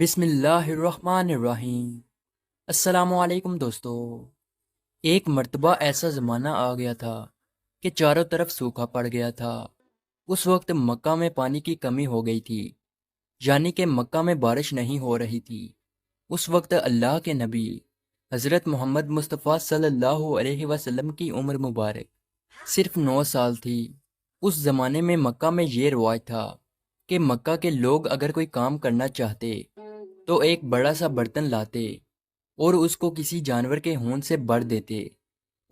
بسم اللہ الرحمن الرحیم۔ السلام علیکم دوستو۔ ایک مرتبہ ایسا زمانہ آ گیا تھا کہ چاروں طرف سوکھا پڑ گیا تھا۔ اس وقت مکہ میں پانی کی کمی ہو گئی تھی، یعنی کہ مکہ میں بارش نہیں ہو رہی تھی۔ اس وقت اللہ کے نبی حضرت محمد مصطفیٰ صلی اللہ علیہ وسلم کی عمر مبارک صرف 9 سال تھی۔ اس زمانے میں مکہ میں یہ رواج تھا کہ مکہ کے لوگ اگر کوئی کام کرنا چاہتے تو ایک بڑا سا برتن لاتے اور اس کو کسی جانور کے ہون سے بھر دیتے،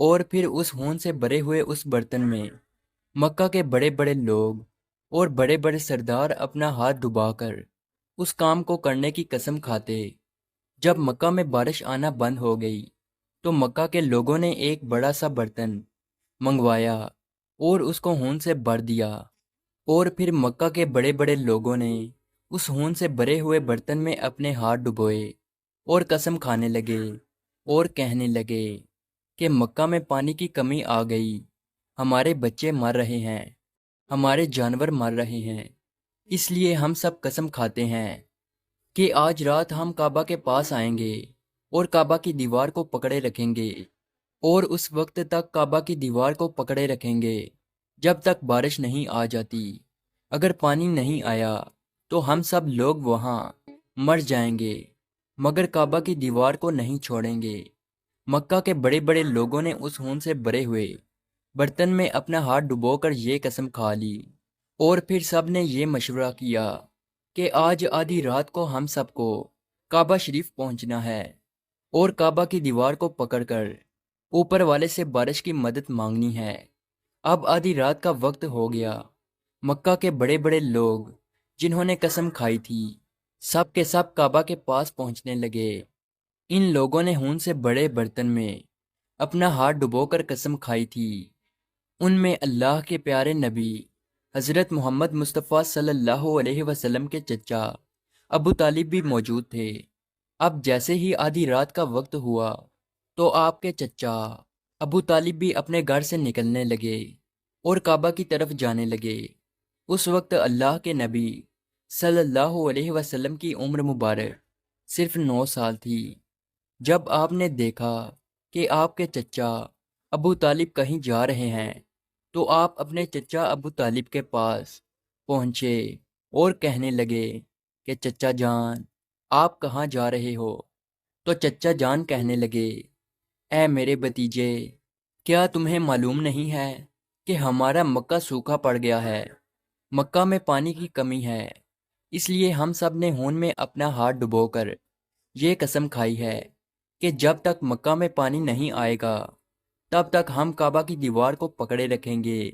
اور پھر اس ہون سے بھرے ہوئے اس برتن میں مکہ کے بڑے بڑے لوگ اور بڑے بڑے سردار اپنا ہاتھ ڈبا کر اس کام کو کرنے کی قسم کھاتے۔ جب مکہ میں بارش آنا بند ہو گئی تو مکہ کے لوگوں نے ایک بڑا سا برتن منگوایا اور اس کو ہون سے بھر دیا، اور پھر مکہ کے بڑے بڑے لوگوں نے اس ہون سے بھرے ہوئے برتن میں اپنے ہاتھ ڈبوئے اور قسم کھانے لگے اور کہنے لگے کہ مکہ میں پانی کی کمی آ گئی، ہمارے بچے مر رہے ہیں، ہمارے جانور مر رہے ہیں، اس لیے ہم سب قسم کھاتے ہیں کہ آج رات ہم کعبہ کے پاس آئیں گے اور کعبہ کی دیوار کو پکڑے رکھیں گے، اور اس وقت تک کعبہ کی دیوار کو پکڑے رکھیں گے جب تک بارش نہیں آ جاتی۔ اگر پانی نہیں آیا تو ہم سب لوگ وہاں مر جائیں گے، مگر کعبہ کی دیوار کو نہیں چھوڑیں گے۔ مکہ کے بڑے بڑے لوگوں نے اس ہون سے بھرے ہوئے برتن میں اپنا ہاتھ ڈبو کر یہ قسم کھا لی، اور پھر سب نے یہ مشورہ کیا کہ آج آدھی رات کو ہم سب کو کعبہ شریف پہنچنا ہے اور کعبہ کی دیوار کو پکڑ کر اوپر والے سے بارش کی مدد مانگنی ہے۔ اب آدھی رات کا وقت ہو گیا۔ مکہ کے بڑے بڑے لوگ جنہوں نے قسم کھائی تھی سب کے سب کعبہ کے پاس پہنچنے لگے۔ ان لوگوں نے ہون سے بڑے برتن میں اپنا ہاتھ ڈبو کر قسم کھائی تھی۔ ان میں اللہ کے پیارے نبی حضرت محمد مصطفیٰ صلی اللہ علیہ وسلم کے چچا ابو طالب بھی موجود تھے۔ اب جیسے ہی آدھی رات کا وقت ہوا تو آپ کے چچا ابو طالب بھی اپنے گھر سے نکلنے لگے اور کعبہ کی طرف جانے لگے۔ اس وقت اللہ کے نبی صلی اللہ علیہ وسلم کی عمر مبارک صرف 9 سال تھی۔ جب آپ نے دیکھا کہ آپ کے چچا ابو طالب کہیں جا رہے ہیں تو آپ اپنے چچا ابو طالب کے پاس پہنچے اور کہنے لگے کہ چچا جان، آپ کہاں جا رہے ہو؟ تو چچا جان کہنے لگے، اے میرے بھتیجے، کیا تمہیں معلوم نہیں ہے کہ ہمارا مکہ سوکھا پڑ گیا ہے، مکہ میں پانی کی کمی ہے، اس لیے ہم سب نے ہون میں اپنا ہاتھ ڈبو کر یہ قسم کھائی ہے کہ جب تک مکہ میں پانی نہیں آئے گا تب تک ہم کعبہ کی دیوار کو پکڑے رکھیں گے۔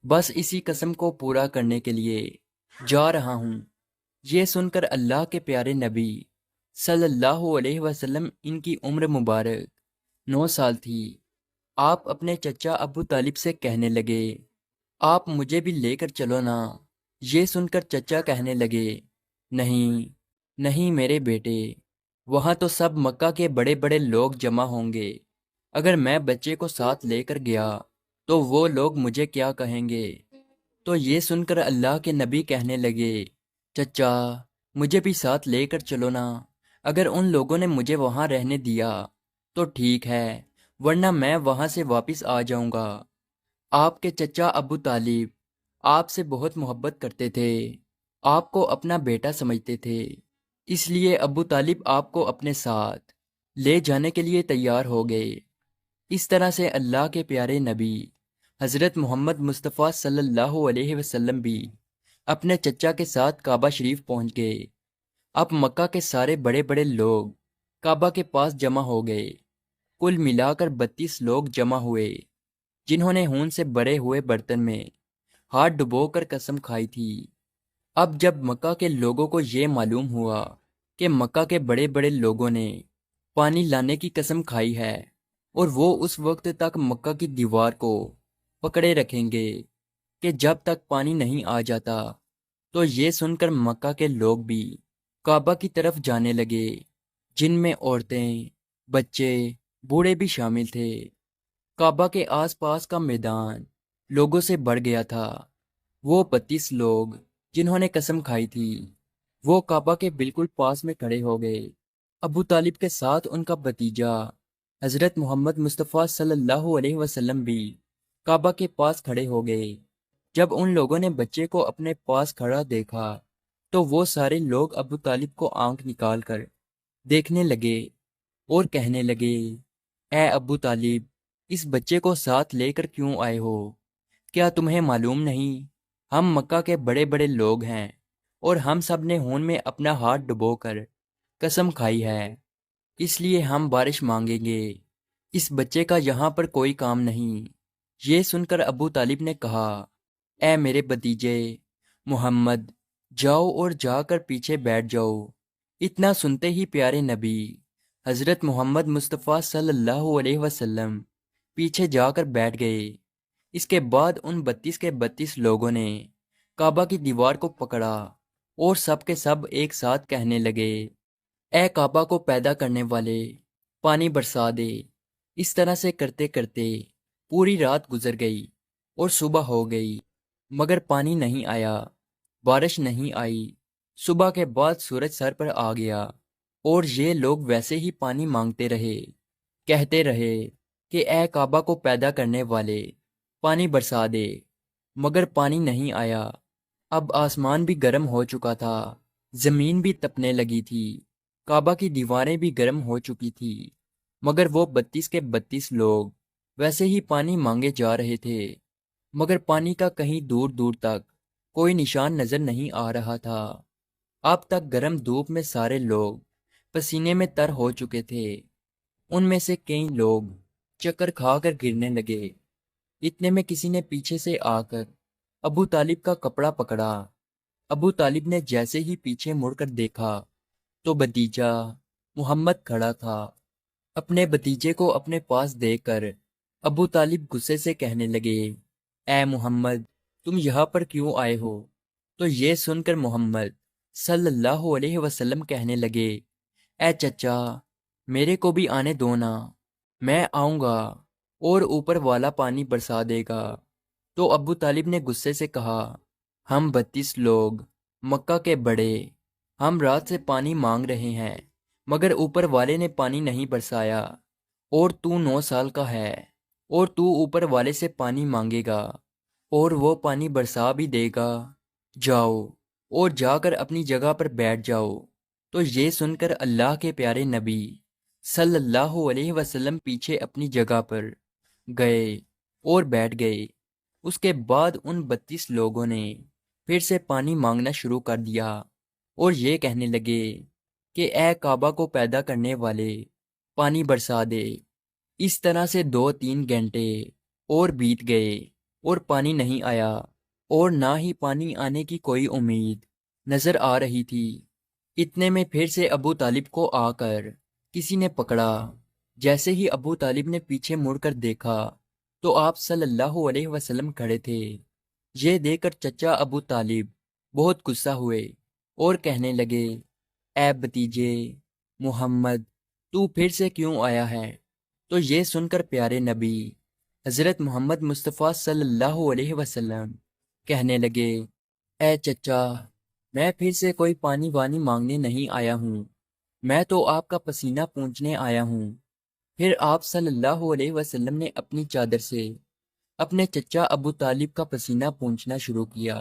بس اسی قسم کو پورا کرنے کے لیے جا رہا ہوں۔ یہ سن کر اللہ کے پیارے نبی صلی اللہ علیہ وسلم، ان کی عمر مبارک 9 سال تھی، آپ اپنے چچا ابو طالب سے کہنے لگے، آپ مجھے بھی لے کر چلو نا۔ یہ سن کر چچا کہنے لگے، نہیں نہیں میرے بیٹے، وہاں تو سب مکہ کے بڑے بڑے لوگ جمع ہوں گے، اگر میں بچے کو ساتھ لے کر گیا تو وہ لوگ مجھے کیا کہیں گے؟ تو یہ سن کر اللہ کے نبی کہنے لگے، چچا مجھے بھی ساتھ لے کر چلو نا، اگر ان لوگوں نے مجھے وہاں رہنے دیا تو ٹھیک ہے، ورنہ میں وہاں سے واپس آ جاؤں گا۔ آپ کے چچا ابو طالب آپ سے بہت محبت کرتے تھے، آپ کو اپنا بیٹا سمجھتے تھے، اس لیے ابو طالب آپ کو اپنے ساتھ لے جانے کے لیے تیار ہو گئے۔ اس طرح سے اللہ کے پیارے نبی حضرت محمد مصطفیٰ صلی اللہ علیہ وسلم بھی اپنے چچا کے ساتھ کعبہ شریف پہنچ گئے۔ اب مکہ کے سارے بڑے بڑے لوگ کعبہ کے پاس جمع ہو گئے، کل ملا کر 32 لوگ جمع ہوئے جنہوں نے ہون سے بھرے ہوئے برتن میں ہاتھ ڈبو کر قسم کھائی تھی۔ اب جب مکہ کے لوگوں کو یہ معلوم ہوا کہ مکہ کے بڑے بڑے لوگوں نے پانی لانے کی قسم کھائی ہے اور وہ اس وقت تک مکہ کی دیوار کو پکڑے رکھیں گے کہ جب تک پانی نہیں آ جاتا، تو یہ سن کر مکہ کے لوگ بھی کعبہ کی طرف جانے لگے، جن میں عورتیں، بچے، بوڑھے بھی شامل تھے۔ کعبہ کے آس پاس کا میدان لوگوں سے بھر گیا تھا۔ وہ 32 لوگ جنہوں نے قسم کھائی تھی وہ کعبہ کے بالکل پاس میں کھڑے ہو گئے۔ ابو طالب کے ساتھ ان کا بھتیجا حضرت محمد مصطفیٰ صلی اللہ علیہ وسلم بھی کعبہ کے پاس کھڑے ہو گئے۔ جب ان لوگوں نے بچے کو اپنے پاس کھڑا دیکھا تو وہ سارے لوگ ابو طالب کو آنکھ نکال کر دیکھنے لگے اور کہنے لگے، اے ابو طالب، اس بچے کو ساتھ لے کر کیوں آئے ہو؟ کیا تمہیں معلوم نہیں ہم مکہ کے بڑے بڑے لوگ ہیں اور ہم سب نے خون میں اپنا ہاتھ ڈبو کر قسم کھائی ہے، اس لیے ہم بارش مانگیں گے، اس بچے کا یہاں پر کوئی کام نہیں۔ یہ سن کر ابو طالب نے کہا، اے میرے بھتیجے محمد، جاؤ اور جا کر پیچھے بیٹھ جاؤ۔ اتنا سنتے ہی پیارے نبی حضرت محمد مصطفیٰ صلی اللہ علیہ وسلم پیچھے جا کر بیٹھ گئے۔ اس کے بعد ان 32 کے 32 لوگوں نے کعبہ کی دیوار کو پکڑا اور سب کے سب ایک ساتھ کہنے لگے، اے کعبہ کو پیدا کرنے والے، پانی برسا دے۔ اس طرح سے کرتے کرتے پوری رات گزر گئی اور صبح ہو گئی، مگر پانی نہیں آیا، بارش نہیں آئی۔ صبح کے بعد سورج سر پر آ گیا اور یہ لوگ ویسے ہی پانی مانگتے رہے، کہتے رہے کہ اے کعبہ کو پیدا کرنے والے، پانی برسا دے، مگر پانی نہیں آیا۔ اب آسمان بھی گرم ہو چکا تھا، زمین بھی تپنے لگی تھی، کعبہ کی دیواریں بھی گرم ہو چکی تھی، مگر وہ 32 کے 32 لوگ ویسے ہی پانی مانگے جا رہے تھے، مگر پانی کا کہیں دور دور تک کوئی نشان نظر نہیں آ رہا تھا۔ اب تک گرم دھوپ میں سارے لوگ پسینے میں تر ہو چکے تھے۔ ان میں سے کئی لوگ چکر کھا کر گرنے لگے۔ اتنے میں کسی نے پیچھے سے آ کر ابو طالب کا کپڑا پکڑا۔ ابو طالب نے جیسے ہی پیچھے مڑ کر دیکھا تو بھتیجا محمد کھڑا تھا۔ اپنے بھتیجے کو اپنے پاس دیکھ کر ابو طالب غصے سے کہنے لگے، اے محمد، تم یہاں پر کیوں آئے ہو؟ تو یہ سن کر محمد صلی اللہ علیہ وسلم کہنے لگے، اے چچا، میرے کو بھی آنے دو نا، میں آؤں گا اور اوپر والا پانی برسا دے گا۔ تو ابو طالب نے غصے سے کہا، ہم 32 لوگ مکہ کے بڑے، ہم رات سے پانی مانگ رہے ہیں، مگر اوپر والے نے پانی نہیں برسایا، اور تو 9 سال کا ہے اور تو اوپر والے سے پانی مانگے گا اور وہ پانی برسا بھی دے گا؟ جاؤ اور جا کر اپنی جگہ پر بیٹھ جاؤ۔ تو یہ سن کر اللہ کے پیارے نبی صلی اللہ علیہ وسلم پیچھے اپنی جگہ پر گئے اور بیٹھ گئے۔ اس کے بعد ان 32 لوگوں نے پھر سے پانی مانگنا شروع کر دیا اور یہ کہنے لگے کہ اے کعبہ کو پیدا کرنے والے، پانی برسا دے۔ اس طرح سے 2-3 گھنٹے اور بیت گئے اور پانی نہیں آیا، اور نہ ہی پانی آنے کی کوئی امید نظر آ رہی تھی۔ اتنے میں پھر سے ابو طالب کو آ کر کسی نے پکڑا۔ جیسے ہی ابو طالب نے پیچھے مڑ کر دیکھا تو آپ صلی اللہ علیہ وسلم کھڑے تھے۔ یہ دیکھ کر چچا ابو طالب بہت غصہ ہوئے اور کہنے لگے، اے بھتیجے محمد، تو پھر سے کیوں آیا ہے؟ تو یہ سن کر پیارے نبی حضرت محمد مصطفیٰ صلی اللہ علیہ وسلم کہنے لگے، اے چچا، میں پھر سے کوئی پانی وانی مانگنے نہیں آیا ہوں، میں تو آپ کا پسینہ پونچھنے آیا ہوں۔ پھر آپ صلی اللہ علیہ وسلم نے اپنی چادر سے اپنے چچا ابو طالب کا پسینہ پونچھنا شروع کیا۔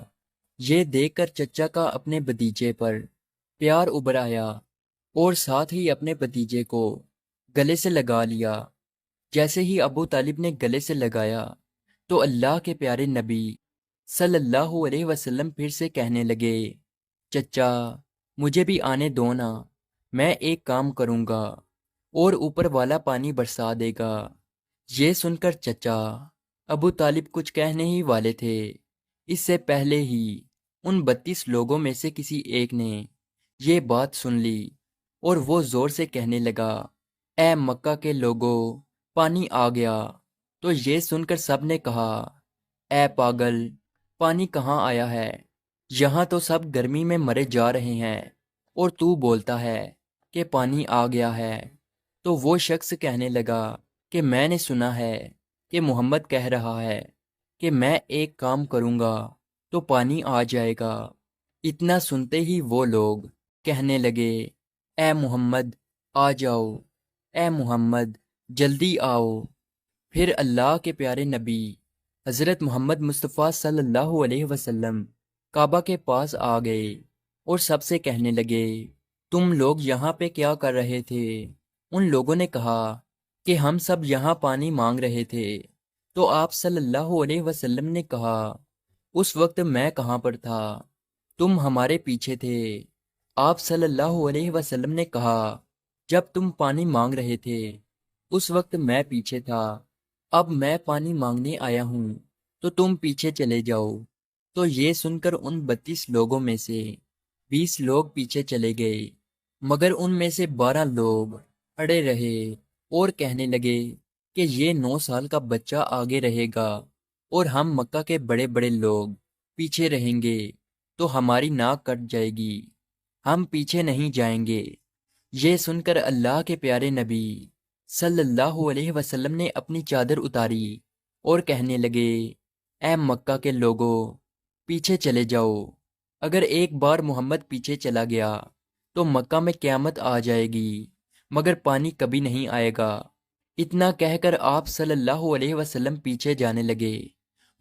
یہ دیکھ کر چچا کا اپنے بھتیجے پر پیار ابھر آیا اور ساتھ ہی اپنے بھتیجے کو گلے سے لگا لیا۔ جیسے ہی ابو طالب نے گلے سے لگایا تو اللہ کے پیارے نبی صلی اللہ علیہ وسلم پھر سے کہنے لگے، چچا، مجھے بھی آنے دو نا، میں ایک کام کروں گا اور اوپر والا پانی برسا دے گا۔ یہ سن کر چچا ابو طالب کچھ کہنے ہی والے تھے، اس سے پہلے ہی ان 32 لوگوں میں سے کسی ایک نے یہ بات سن لی اور وہ زور سے کہنے لگا، اے مکہ کے لوگوں، پانی آ گیا۔ تو یہ سن کر سب نے کہا، اے پاگل، پانی کہاں آیا ہے؟ یہاں تو سب گرمی میں مرے جا رہے ہیں اور تو بولتا ہے کہ پانی آ گیا ہے۔ تو وہ شخص کہنے لگا کہ میں نے سنا ہے کہ محمد کہہ رہا ہے کہ میں ایک کام کروں گا تو پانی آ جائے گا۔ اتنا سنتے ہی وہ لوگ کہنے لگے، اے محمد آ جاؤ، اے محمد جلدی آؤ۔ پھر اللہ کے پیارے نبی حضرت محمد مصطفیٰ صلی اللہ علیہ وسلم کعبہ کے پاس آ گئے اور سب سے کہنے لگے، تم لوگ یہاں پہ کیا کر رہے تھے؟ ان لوگوں نے کہا کہ ہم سب یہاں پانی مانگ رہے تھے۔ تو آپ صلی اللہ علیہ وسلم نے کہا، اس وقت میں کہاں پر تھا؟ تم ہمارے پیچھے تھے۔ آپ صلی اللہ علیہ وسلم نے کہا، جب تم پانی مانگ رہے تھے اس وقت میں پیچھے تھا، اب میں پانی مانگنے آیا ہوں تو تم پیچھے چلے جاؤ۔ تو یہ سن کر ان 32 لوگوں میں سے 20 لوگ پیچھے چلے گئے، مگر ان میں سے 12 لوگ اڑے رہے اور کہنے لگے کہ یہ 9 سال کا بچہ آگے رہے گا اور ہم مکہ کے بڑے بڑے لوگ پیچھے رہیں گے تو ہماری ناک کٹ جائے گی، ہم پیچھے نہیں جائیں گے۔ یہ سن کر اللہ کے پیارے نبی صلی اللہ علیہ وسلم نے اپنی چادر اتاری اور کہنے لگے، اے مکہ کے لوگوں پیچھے چلے جاؤ۔ اگر ایک بار محمد پیچھے چلا گیا تو مکہ میں قیامت آ جائے گی، مگر پانی کبھی نہیں آئے گا۔ اتنا کہہ کر آپ صلی اللہ علیہ وسلم پیچھے جانے لگے۔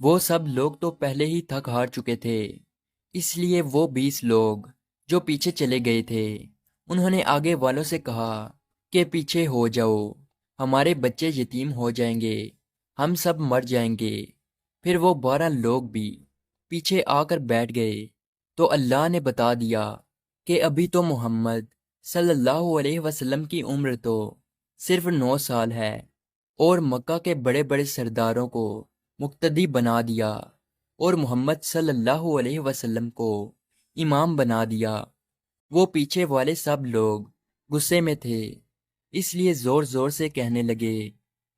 وہ سب لوگ تو پہلے ہی تھک ہار چکے تھے، اس لیے وہ 20 لوگ جو پیچھے چلے گئے تھے انہوں نے آگے والوں سے کہا کہ پیچھے ہو جاؤ، ہمارے بچے یتیم ہو جائیں گے، ہم سب مر جائیں گے۔ پھر وہ 12 لوگ بھی پیچھے آ کر بیٹھ گئے تو اللہ نے بتا دیا کہ ابھی تو محمد صلی اللہ علیہ وسلم کی عمر تو صرف 9 سال ہے، اور مکہ کے بڑے بڑے سرداروں کو مقتدی بنا دیا اور محمد صلی اللہ علیہ وسلم کو امام بنا دیا۔ وہ پیچھے والے سب لوگ غصے میں تھے، اس لیے زور زور سے کہنے لگے،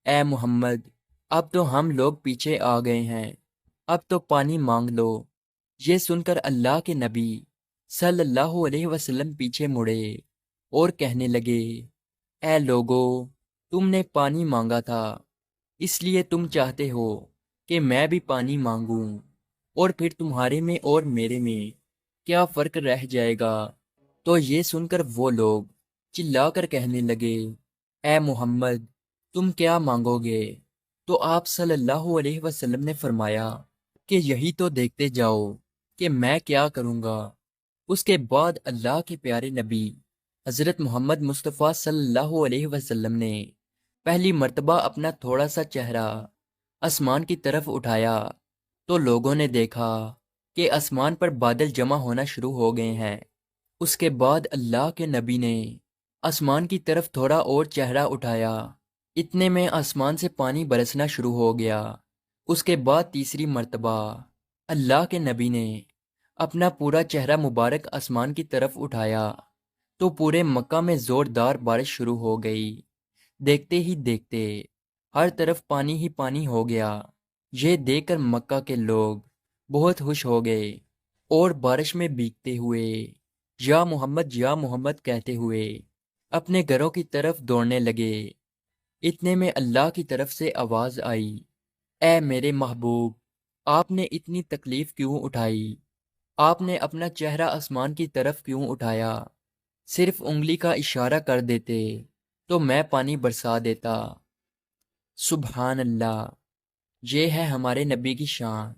اے محمد اب تو ہم لوگ پیچھے آ گئے ہیں، اب تو پانی مانگ لو۔ یہ سن کر اللہ کے نبی صلی اللہ علیہ وسلم پیچھے مڑے اور کہنے لگے، اے لوگو تم نے پانی مانگا تھا، اس لیے تم چاہتے ہو کہ میں بھی پانی مانگوں، اور پھر تمہارے میں اور میرے میں کیا فرق رہ جائے گا؟ تو یہ سن کر وہ لوگ چلا کر کہنے لگے، اے محمد تم کیا مانگو گے؟ تو آپ صلی اللہ علیہ وسلم نے فرمایا کہ یہی تو دیکھتے جاؤ کہ میں کیا کروں گا۔ اس کے بعد اللہ کے پیارے نبی حضرت محمد مصطفیٰ صلی اللہ علیہ وسلم نے پہلی مرتبہ اپنا تھوڑا سا چہرہ آسمان کی طرف اٹھایا تو لوگوں نے دیکھا کہ آسمان پر بادل جمع ہونا شروع ہو گئے ہیں۔ اس کے بعد اللہ کے نبی نے آسمان کی طرف تھوڑا اور چہرہ اٹھایا، اتنے میں آسمان سے پانی برسنا شروع ہو گیا۔ اس کے بعد تیسری مرتبہ اللہ کے نبی نے اپنا پورا چہرہ مبارک آسمان کی طرف اٹھایا تو پورے مکہ میں زوردار بارش شروع ہو گئی۔ دیکھتے ہی دیکھتے ہر طرف پانی ہی پانی ہو گیا۔ یہ دیکھ کر مکہ کے لوگ بہت خوش ہو گئے اور بارش میں بھیگتے ہوئے یا محمد کہتے ہوئے اپنے گھروں کی طرف دوڑنے لگے۔ اتنے میں اللہ کی طرف سے آواز آئی، اے میرے محبوب آپ نے اتنی تکلیف کیوں اٹھائی؟ آپ نے اپنا چہرہ آسمان کی طرف کیوں اٹھایا؟ صرف انگلی کا اشارہ کر دیتے تو میں پانی برسا دیتا۔ سبحان اللہ، یہ ہے ہمارے نبی کی شان۔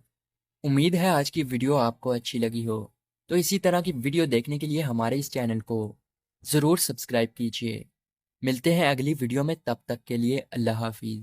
امید ہے آج کی ویڈیو آپ کو اچھی لگی ہو، تو اسی طرح کی ویڈیو دیکھنے کے لیے ہمارے اس چینل کو ضرور سبسکرائب کیجیے۔ ملتے ہیں اگلی ویڈیو میں، تب تک کے لیے اللہ حافظ۔